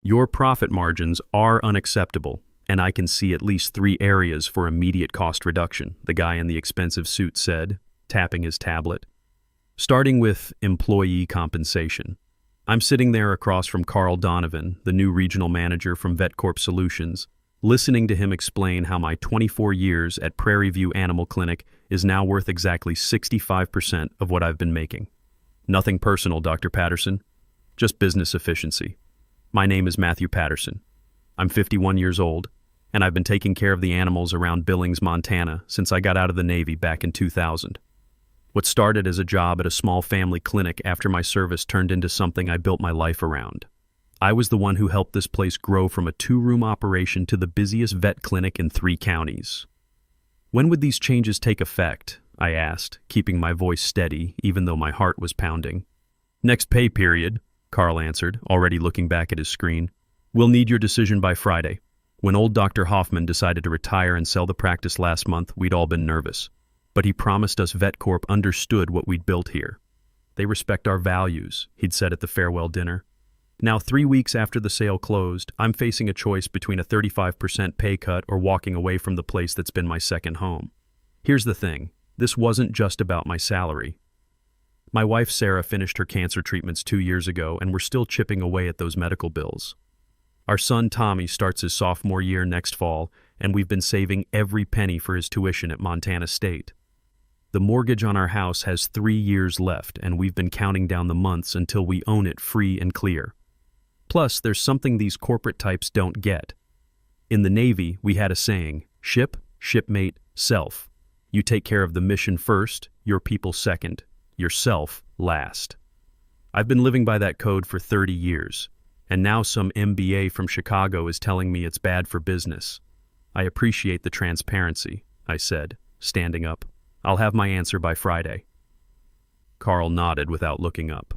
Your profit margins are unacceptable, and I can see at least 3 areas for immediate cost reduction, the guy in the expensive suit said, tapping his tablet. Starting with employee compensation. I'm sitting there across from Carl Donovan, the new regional manager from VetCorp Solutions, listening to him explain how my 24 years at Prairie View Animal Clinic is now worth exactly 65% of what I've been making. Nothing personal, Dr. Patterson. Just business efficiency. My name is Matthew Patterson. I'm 51 years old, and I've been taking care of the animals around Billings, Montana since I got out of the Navy back in 2000. What started as a job at a small family clinic after my service turned into something I built my life around. I was the one who helped this place grow from a 2-room operation to the busiest vet clinic in 3 counties. When would these changes take effect? I asked, keeping my voice steady even though my heart was pounding. Next pay period, Carl answered, already looking back at his screen. We'll need your decision by Friday. When old Dr. Hoffman decided to retire and sell the practice last month, we'd all been nervous. But he promised us VetCorp understood what we'd built here. They respect our values, he'd said at the farewell dinner. Now, 3 weeks after the sale closed, I'm facing a choice between a 35% pay cut or walking away from the place that's been my second home. Here's the thing, this wasn't just about my salary. My wife Sarah finished her cancer treatments 2 years ago, and we're still chipping away at those medical bills. Our son Tommy starts his sophomore year next fall, and we've been saving every penny for his tuition at Montana State. The mortgage on our house has 3 years left, and we've been counting down the months until we own it free and clear. Plus, there's something these corporate types don't get. In the Navy, we had a saying, ship, shipmate, self. You take care of the mission first, your people second, yourself last. I've been living by that code for 30 years, and now some MBA from Chicago is telling me it's bad for business. I appreciate the transparency, I said, standing up. I'll have my answer by Friday. Carl nodded without looking up.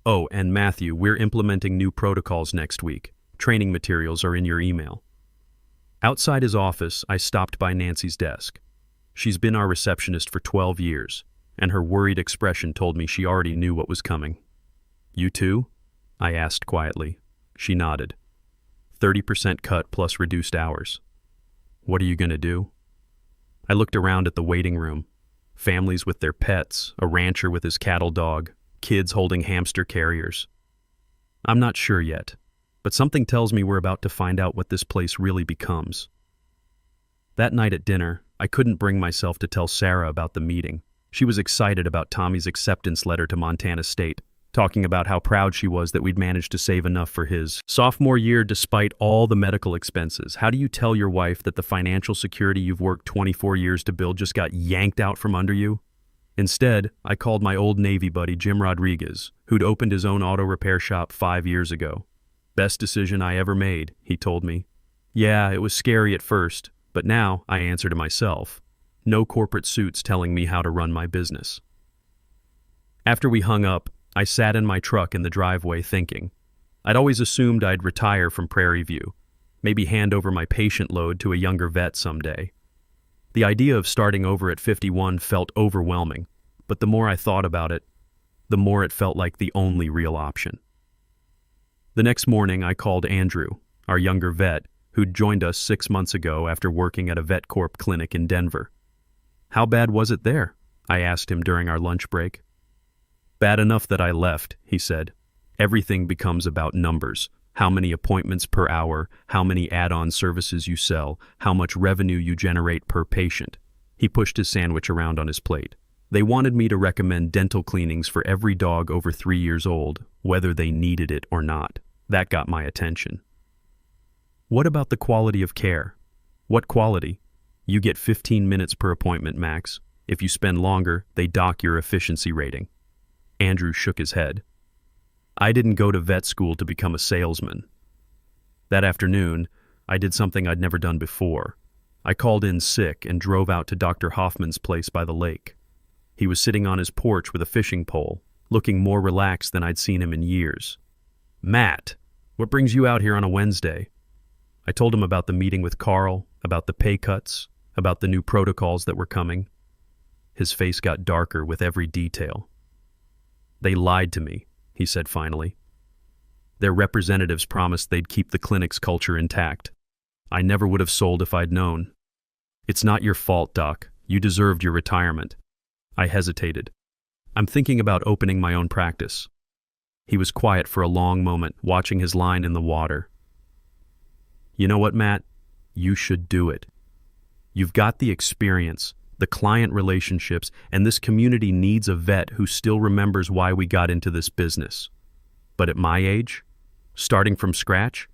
Oh, and Matthew, we're implementing new protocols next week. Training materials are in your email. Outside his office, I stopped by Nancy's desk. She's been our receptionist for 12 years, and her worried expression told me she already knew what was coming. You too? I asked quietly. She nodded. 30% cut plus reduced hours. What are you going to do? I looked around at the waiting room. Families with their pets, a rancher with his cattle dog, kids holding hamster carriers. I'm not sure yet, but something tells me we're about to find out what this place really becomes. That night at dinner, I couldn't bring myself to tell Sarah about the meeting. She was excited about Tommy's acceptance letter to Montana State, talking about how proud she was that we'd managed to save enough for his sophomore year despite all the medical expenses. How do you tell your wife that the financial security you've worked 24 years to build just got yanked out from under you? Instead, I called my old Navy buddy Jim Rodriguez, who'd opened his own auto repair shop 5 years ago. Best decision I ever made, he told me. Yeah, it was scary at first, but now I answer to myself. No corporate suits telling me how to run my business. After we hung up, I sat in my truck in the driveway thinking. I'd always assumed I'd retire from Prairie View, maybe hand over my patient load to a younger vet someday. The idea of starting over at 51 felt overwhelming, but the more I thought about it, the more it felt like the only real option. The next morning, I called Andrew, our younger vet, who'd joined us 6 months ago after working at a VetCorp clinic in Denver. How bad was it there? I asked him during our lunch break. Bad enough that I left, he said. Everything becomes about numbers. How many appointments per hour, how many add-on services you sell, how much revenue you generate per patient. He pushed his sandwich around on his plate. They wanted me to recommend dental cleanings for every dog over 3 years old, whether they needed it or not. That got my attention. What about the quality of care? What quality? You get 15 minutes per appointment max. If you spend longer, they dock your efficiency rating. Andrew shook his head. I didn't go to vet school to become a salesman. That afternoon, I did something I'd never done before. I called in sick and drove out to Dr. Hoffman's place by the lake. He was sitting on his porch with a fishing pole, looking more relaxed than I'd seen him in years. Matt, what brings you out here on a Wednesday? I told him about the meeting with Carl, about the pay cuts, about the new protocols that were coming. His face got darker with every detail. They lied to me, he said finally. Their representatives promised they'd keep the clinic's culture intact. I never would have sold if I'd known. It's not your fault, Doc. You deserved your retirement. I hesitated. I'm thinking about opening my own practice. He was quiet for a long moment, watching his line in the water. You know what, Matt? You should do it. You've got the experience, the client relationships, and this community needs a vet who still remembers why we got into this business. But at my age, starting from scratch?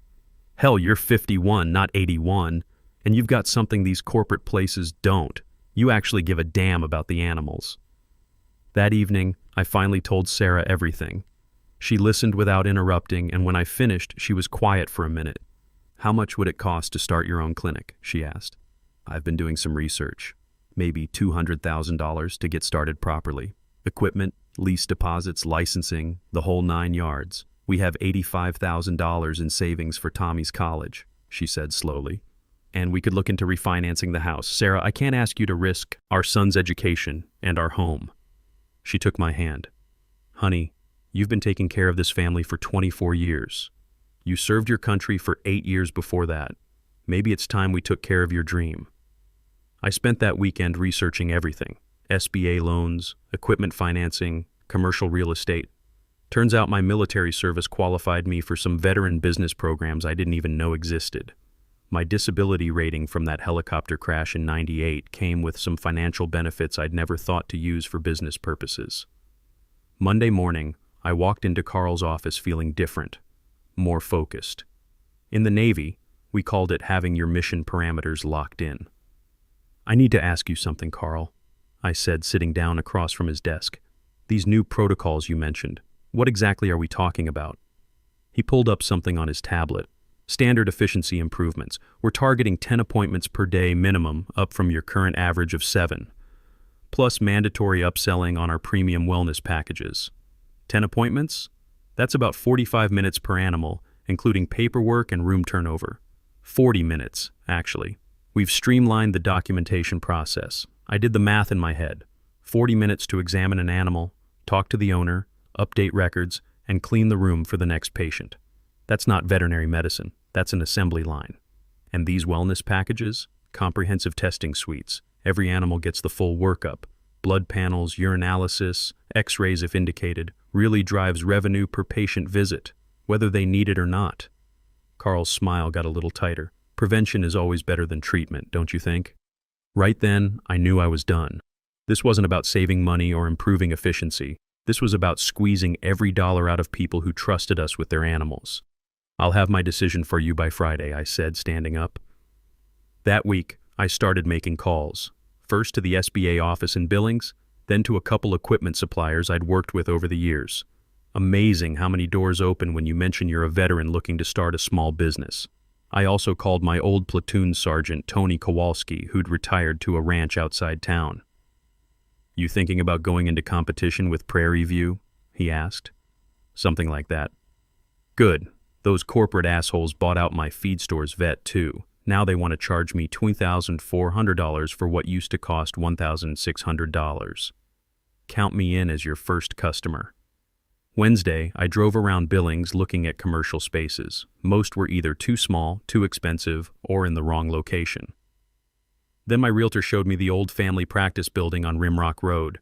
Hell, you're 51, not 81, and you've got something these corporate places don't. You actually give a damn about the animals. That evening, I finally told Sarah everything. She listened without interrupting, and when I finished, she was quiet for a minute. How much would it cost to start your own clinic? She asked. I've been doing some research. Maybe $200,000 to get started properly. Equipment, lease deposits, licensing, the whole 9 yards. We have $85,000 in savings for Tommy's college, she said slowly. And we could look into refinancing the house. Sarah, I can't ask you to risk our son's education and our home. She took my hand. Honey, you've been taking care of this family for 24 years. You served your country for 8 years before that. Maybe it's time we took care of your dream. I spent that weekend researching everything. SBA loans, equipment financing, commercial real estate. Turns out my military service qualified me for some veteran business programs I didn't even know existed. My disability rating from that helicopter crash in '98 came with some financial benefits I'd never thought to use for business purposes. Monday morning, I walked into Carl's office feeling different, more focused. In the Navy, we called it having your mission parameters locked in. I need to ask you something, Carl, I said, sitting down across from his desk. These new protocols you mentioned, what exactly are we talking about? He pulled up something on his tablet. Standard efficiency improvements. We're targeting 10 appointments per day minimum, up from your current average of 7. Plus mandatory upselling on our premium wellness packages. 10 appointments? That's about 45 minutes per animal, including paperwork and room turnover. 40 minutes, actually. We've streamlined the documentation process. I did the math in my head. 40 minutes to examine an animal, talk to the owner, update records, and clean the room for the next patient. That's not veterinary medicine. That's an assembly line. And these wellness packages? Comprehensive testing suites. Every animal gets the full workup. Blood panels, urinalysis, x-rays if indicated. Really drives revenue per patient visit, whether they need it or not. Carl's smile got a little tighter. Prevention is always better than treatment, don't you think? Right then, I knew I was done. This wasn't about saving money or improving efficiency. This was about squeezing every dollar out of people who trusted us with their animals. I'll have my decision for you by Friday, I said, standing up. That week, I started making calls. First to the SBA office in Billings, then to a couple equipment suppliers I'd worked with over the years. Amazing how many doors open when you mention you're a veteran looking to start a small business. I also called my old platoon sergeant, Tony Kowalski, who'd retired to a ranch outside town. You thinking about going into competition with Prairie View? He asked. Something like that. Good. Those corporate assholes bought out my feed store's vet, too. Now they want to charge me $2,400 for what used to cost $1,600. Count me in as your first customer. Wednesday, I drove around Billings looking at commercial spaces. Most were either too small, too expensive, or in the wrong location. Then my realtor showed me the old family practice building on Rimrock Road.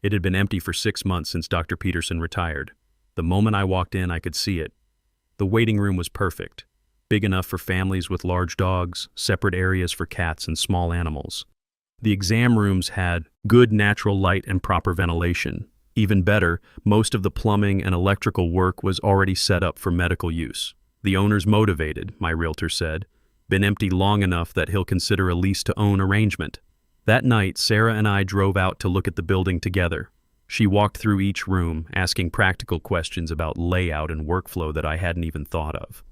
It had been empty for 6 months since Dr. Peterson retired. The moment I walked in, I could see it. The waiting room was perfect. Big enough for families with large dogs, separate areas for cats and small animals. The exam rooms had good natural light and proper ventilation. Even better, most of the plumbing and electrical work was already set up for medical use. The owner's motivated, my realtor said. Been empty long enough that he'll consider a lease-to-own arrangement. That night, Sarah and I drove out to look at the building together. She walked through each room, asking practical questions about layout and workflow that I hadn't even thought of.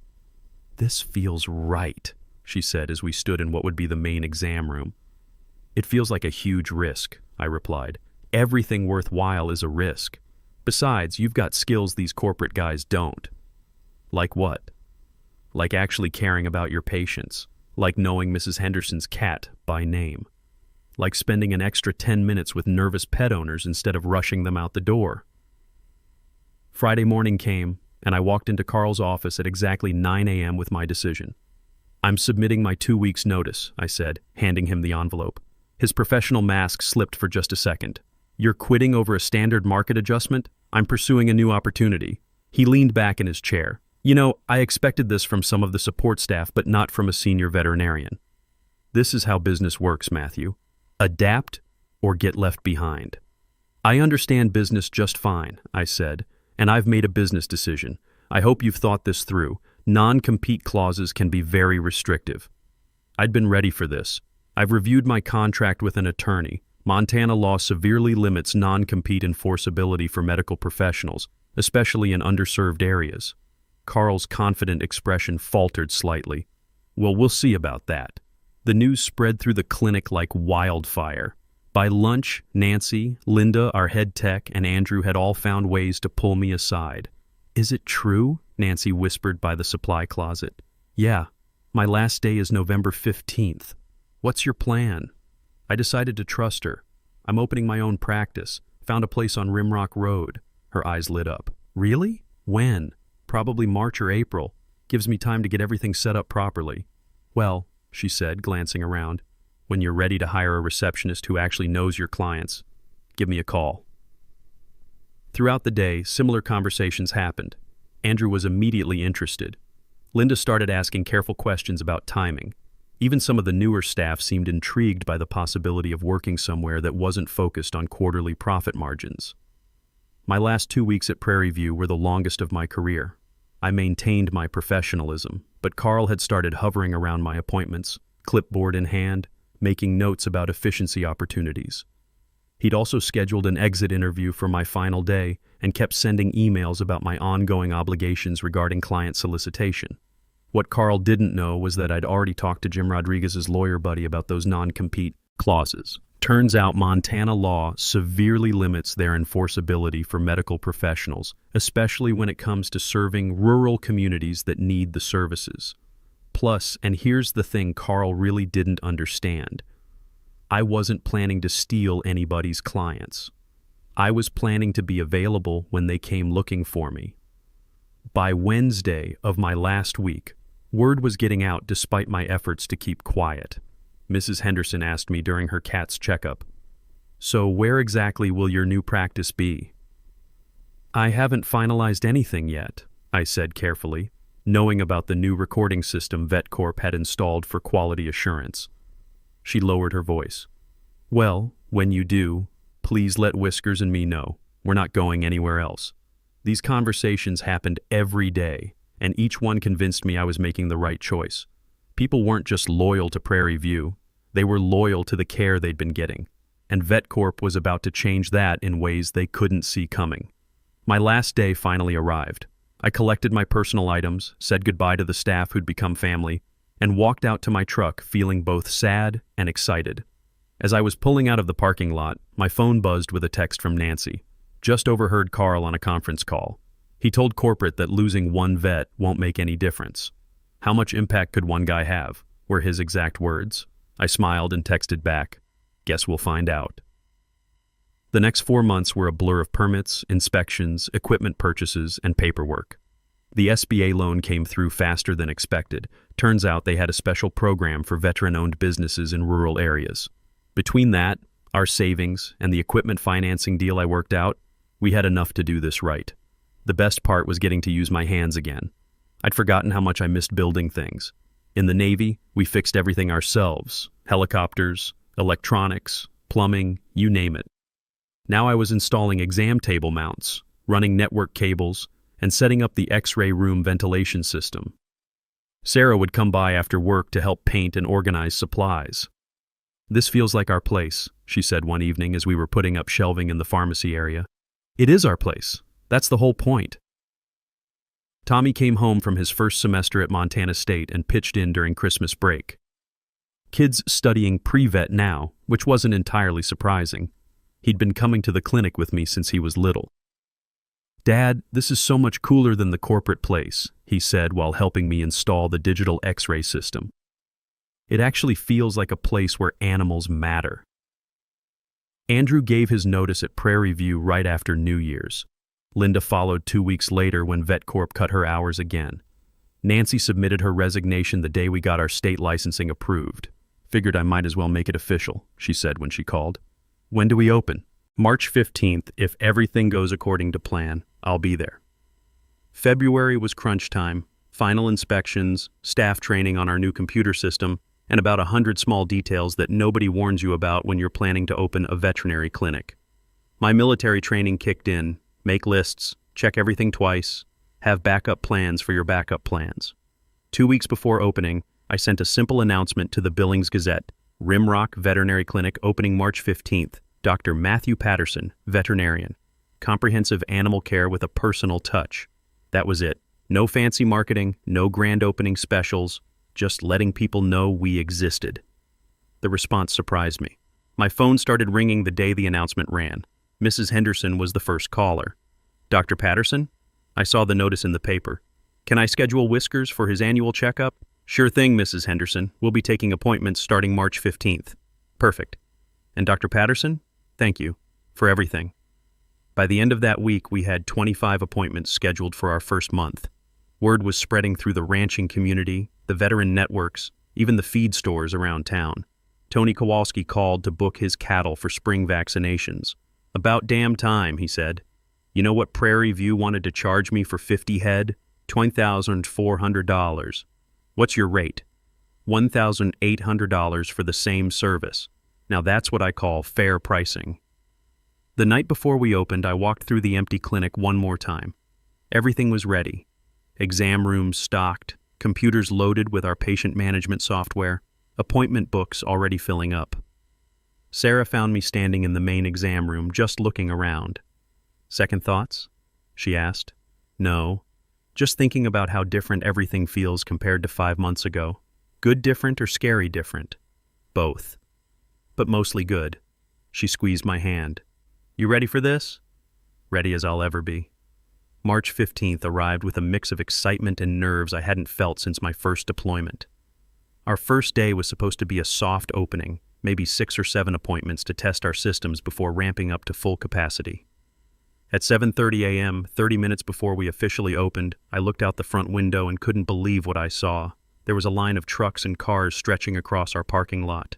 This feels right, she said as we stood in what would be the main exam room. It feels like a huge risk, I replied. Everything worthwhile is a risk. Besides, you've got skills these corporate guys don't. Like what? Like actually caring about your patients. Like knowing Mrs. Henderson's cat by name. Like spending an extra 10 minutes with nervous pet owners instead of rushing them out the door. Friday morning came, and I walked into Carl's office at exactly 9 a.m. with my decision. "I'm submitting my 2 weeks' notice," I said, handing him the envelope. His professional mask slipped for just a second. "You're quitting over a standard market adjustment? I'm pursuing a new opportunity." He leaned back in his chair. "You know, I expected this from some of the support staff, but not from a senior veterinarian. This is how business works, Matthew. Adapt or get left behind." "I understand business just fine," I said, "and I've made a business decision. I hope you've thought this through. Non-compete clauses can be very restrictive." I'd been ready for this. "I've reviewed my contract with an attorney. Montana law severely limits non-compete enforceability for medical professionals, especially in underserved areas." Carl's confident expression faltered slightly. "Well, we'll see about that." The news spread through the clinic like wildfire. By lunch, Nancy, Linda, our head tech, and Andrew had all found ways to pull me aside. "Is it true?" Nancy whispered by the supply closet. "Yeah, my last day is November 15th. What's your plan?" I decided to trust her. "I'm opening my own practice. Found a place on Rimrock Road." Her eyes lit up. "Really? When?" "Probably March or April. Gives me time to get everything set up properly." "Well," she said, glancing around, "when you're ready to hire a receptionist who actually knows your clients, give me a call." Throughout the day, similar conversations happened. Andrew was immediately interested. Linda started asking careful questions about timing. Even some of the newer staff seemed intrigued by the possibility of working somewhere that wasn't focused on quarterly profit margins. My last 2 weeks at Prairie View were the longest of my career. I maintained my professionalism, but Carl had started hovering around my appointments, clipboard in hand, making notes about efficiency opportunities. He'd also scheduled an exit interview for my final day and kept sending emails about my ongoing obligations regarding client solicitation. What Carl didn't know was that I'd already talked to Jim Rodriguez's lawyer buddy about those non-compete clauses. Turns out Montana law severely limits their enforceability for medical professionals, especially when it comes to serving rural communities that need the services. Plus, and here's the thing Carl really didn't understand, I wasn't planning to steal anybody's clients. I was planning to be available when they came looking for me. By Wednesday of my last week, word was getting out despite my efforts to keep quiet. Mrs. Henderson asked me during her cat's checkup, "So where exactly will your new practice be?" "I haven't finalized anything yet," I said carefully, knowing about the new recording system VetCorp had installed for quality assurance. She lowered her voice. "Well, when you do, please let Whiskers and me know. We're not going anywhere else." These conversations happened every day, and each one convinced me I was making the right choice. People weren't just loyal to Prairie View, they were loyal to the care they'd been getting, and VetCorp was about to change that in ways they couldn't see coming. My last day finally arrived. I collected my personal items, said goodbye to the staff who'd become family, and walked out to my truck feeling both sad and excited. As I was pulling out of the parking lot, my phone buzzed with a text from Nancy. Just overheard Carl on a conference call. He told corporate that losing one vet won't make any difference. "How much impact could one guy have?" were his exact words. I smiled and texted back, "Guess we'll find out." The next 4 months were a blur of permits, inspections, equipment purchases, and paperwork. The SBA loan came through faster than expected. Turns out they had a special program for veteran-owned businesses in rural areas. Between that, our savings, and the equipment financing deal I worked out, we had enough to do this right. The best part was getting to use my hands again. I'd forgotten how much I missed building things. In the Navy, we fixed everything ourselves. Helicopters, electronics, plumbing, you name it. Now I was installing exam table mounts, running network cables, and setting up the X-ray room ventilation system. Sarah would come by after work to help paint and organize supplies. "This feels like our place," she said one evening as we were putting up shelving in the pharmacy area. "It is our place. That's the whole point." Tommy came home from his first semester at Montana State and pitched in during Christmas break. Kid's studying pre-vet now, which wasn't entirely surprising. He'd been coming to the clinic with me since he was little. "Dad, this is so much cooler than the corporate place," he said while helping me install the digital X-ray system. "It actually feels like a place where animals matter." Andrew gave his notice at Prairie View right after New Year's. Linda followed 2 weeks later when VetCorp cut her hours again. Nancy submitted her resignation the day we got our state licensing approved. Figured I might as well make it official, she said when she called. When do we open? March 15th. If everything goes according to plan, I'll be there. February was crunch time, final inspections, staff training on our new computer system, and about 100 small details that nobody warns you about when you're planning to open a veterinary clinic. My military training kicked in. Make lists, check everything twice, have backup plans for your backup plans. 2 weeks before opening, I sent a simple announcement to the Billings Gazette. Rimrock Veterinary Clinic opening March 15th. Dr. Matthew Patterson, veterinarian. Comprehensive animal care with a personal touch. That was it. No fancy marketing, no grand opening specials, just letting people know we existed. The response surprised me. My phone started ringing the day the announcement ran. Mrs. Henderson was the first caller. Dr. Patterson? I saw the notice in the paper. Can I schedule Whiskers for his annual checkup? Sure thing, Mrs. Henderson. We'll be taking appointments starting March 15th. Perfect. And Dr. Patterson? Thank you for everything. By the end of that week, we had 25 appointments scheduled for our first month. Word was spreading through the ranching community, the veteran networks, even the feed stores around town. Tony Kowalski called to book his cattle for spring vaccinations. About damn time, he said. You know what Prairie View wanted to charge me for 50 head? $20,400. What's your rate? $1,800 for the same service. Now that's what I call fair pricing. The night before we opened, I walked through the empty clinic one more time. Everything was ready. Exam rooms stocked, computers loaded with our patient management software, appointment books already filling up. Sarah found me standing in the main exam room, just looking around. Second thoughts? She asked. No, just thinking about how different everything feels compared to 5 months ago. Good different or scary different? Both. But mostly good. She squeezed my hand. You ready for this? Ready as I'll ever be. March 15th arrived with a mix of excitement and nerves I hadn't felt since my first deployment. Our first day was supposed to be a soft opening, maybe 6 or 7 appointments to test our systems before ramping up to full capacity. At 7:30 a.m., 30 minutes before we officially opened, I looked out the front window and couldn't believe what I saw. There was a line of trucks and cars stretching across our parking lot.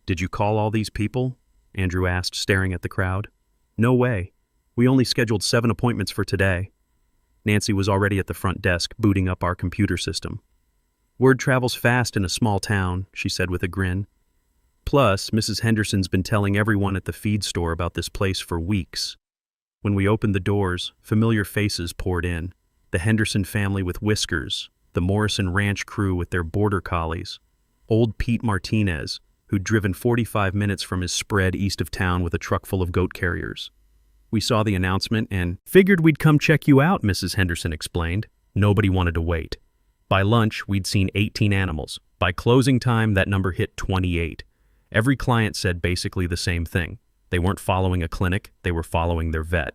Did you call all these people? Andrew asked, staring at the crowd. No way. We only scheduled 7 appointments for today. Nancy was already at the front desk, booting up our computer system. Word travels fast in a small town, she said with a grin. Plus, Mrs. Henderson's been telling everyone at the feed store about this place for weeks. When we opened the doors, familiar faces poured in. The Henderson family with Whiskers, the Morrison Ranch crew with their border collies, old Pete Martinez, who'd driven 45 minutes from his spread east of town with a truck full of goat carriers. We saw the announcement and figured we'd come check you out, Mrs. Henderson explained. Nobody wanted to wait. By lunch, we'd seen 18 animals. By closing time, that number hit 28. Every client said basically the same thing. They weren't following a clinic, they were following their vet.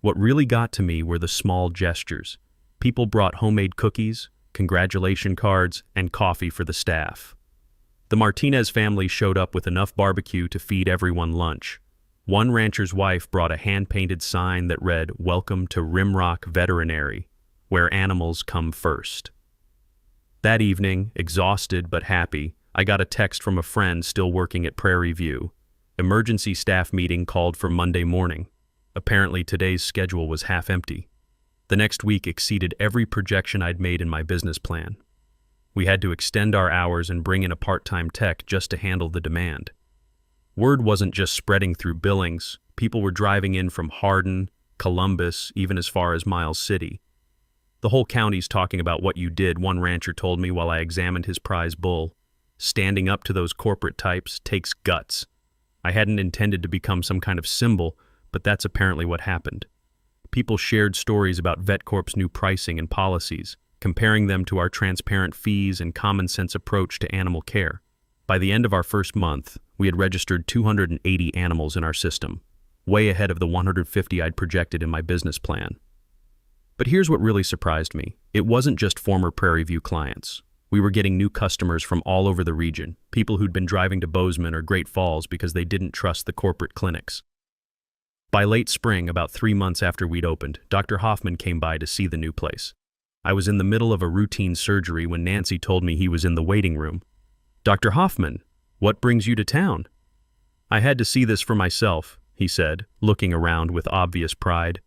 What really got to me were the small gestures. People brought homemade cookies, congratulation cards, and coffee for the staff. The Martinez family showed up with enough barbecue to feed everyone lunch. One rancher's wife brought a hand-painted sign that read, "Welcome to Rimrock Veterinary, where animals come first." That evening, exhausted but happy, I got a text from a friend still working at Prairie View. Emergency staff meeting called for Monday morning. Apparently today's schedule was half empty. The next week exceeded every projection I'd made in my business plan. We had to extend our hours and bring in a part-time tech just to handle the demand. Word wasn't just spreading through Billings. People were driving in from Hardin, Columbus, even as far as Miles City. The whole county's talking about what you did, one rancher told me while I examined his prize bull. Standing up to those corporate types takes guts. I hadn't intended to become some kind of symbol, but that's apparently what happened. People shared stories about VetCorp's new pricing and policies, comparing them to our transparent fees and common-sense approach to animal care. By the end of our first month, we had registered 280 animals in our system, way ahead of the 150 I'd projected in my business plan. But here's what really surprised me. It wasn't just former Prairie View clients. We were getting new customers from all over the region, people who'd been driving to Bozeman or Great Falls because they didn't trust the corporate clinics. By late spring, about 3 months after we'd opened, Dr. Hoffman came by to see the new place. I was in the middle of a routine surgery when Nancy told me he was in the waiting room. "Dr. Hoffman, what brings you to town?" "I had to see this for myself," he said, looking around with obvious pride.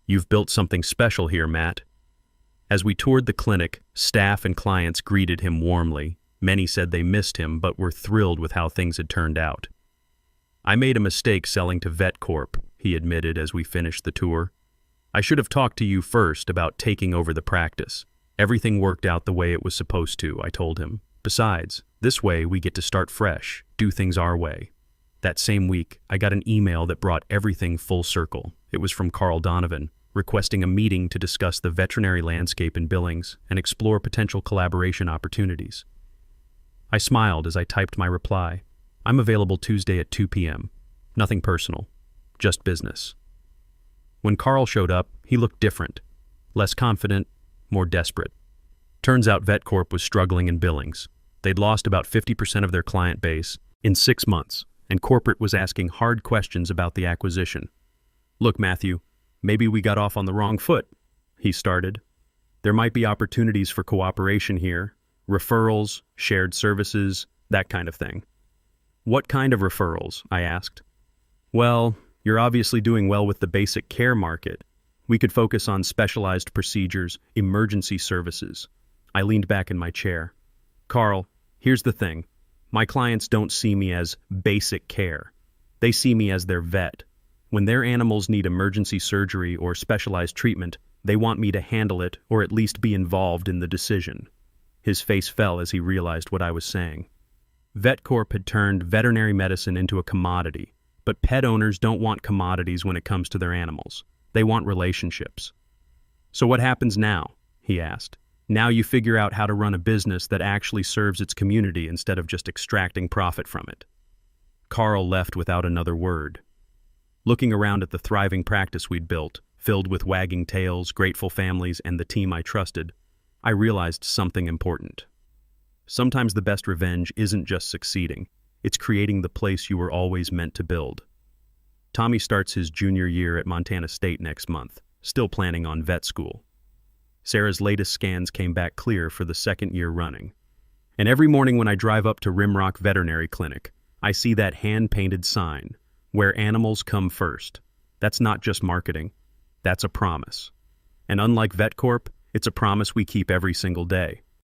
"You've built something special here, Matt." As we toured the clinic, staff and clients greeted him warmly. Many said they missed him but were thrilled with how things had turned out. "I made a mistake selling to VetCorp," he admitted as we finished the tour. "I should have talked to you first about taking over the practice. Everything worked out the way it was supposed to," I told him. "Besides, this way we get to start fresh, do things our way." That same week, I got an email that brought everything full circle. It was from Carl Donovan, requesting a meeting to discuss the veterinary landscape in Billings and explore potential collaboration opportunities. I smiled as I typed my reply. "I'm available Tuesday at 2 p.m. Nothing personal, just business." When Carl showed up, he looked different. Less confident, more desperate. Turns out VetCorp was struggling in Billings. They'd lost about 50% of their client base in 6 months, and corporate was asking hard questions about the acquisition. "Look, Matthew, maybe we got off on the wrong foot," he started. "There might be opportunities for cooperation here, referrals, shared services, that kind of thing." "What kind of referrals?" I asked. "Well, you're obviously doing well with the basic care market. We could focus on specialized procedures, emergency services." I leaned back in my chair. "Carl, here's the thing. My clients don't see me as basic care. They see me as their vet. When their animals need emergency surgery or specialized treatment, they want me to handle it or at least be involved in the decision." His face fell as he realized what I was saying. VetCorp had turned veterinary medicine into a commodity, but pet owners don't want commodities when it comes to their animals. They want relationships. "So what happens now?" he asked. "Now you figure out how to run a business that actually serves its community instead of just extracting profit from it." Carl left without another word. Looking around at the thriving practice we'd built, filled with wagging tails, grateful families, and the team I trusted, I realized something important. Sometimes the best revenge isn't just succeeding, it's creating the place you were always meant to build. Tommy starts his junior year at Montana State next month, still planning on vet school. Sarah's latest scans came back clear for the second year running. And every morning when I drive up to Rimrock Veterinary Clinic, I see that hand-painted sign, "Where animals come first." That's not just marketing, that's a promise. And unlike VetCorp, it's a promise we keep every single day.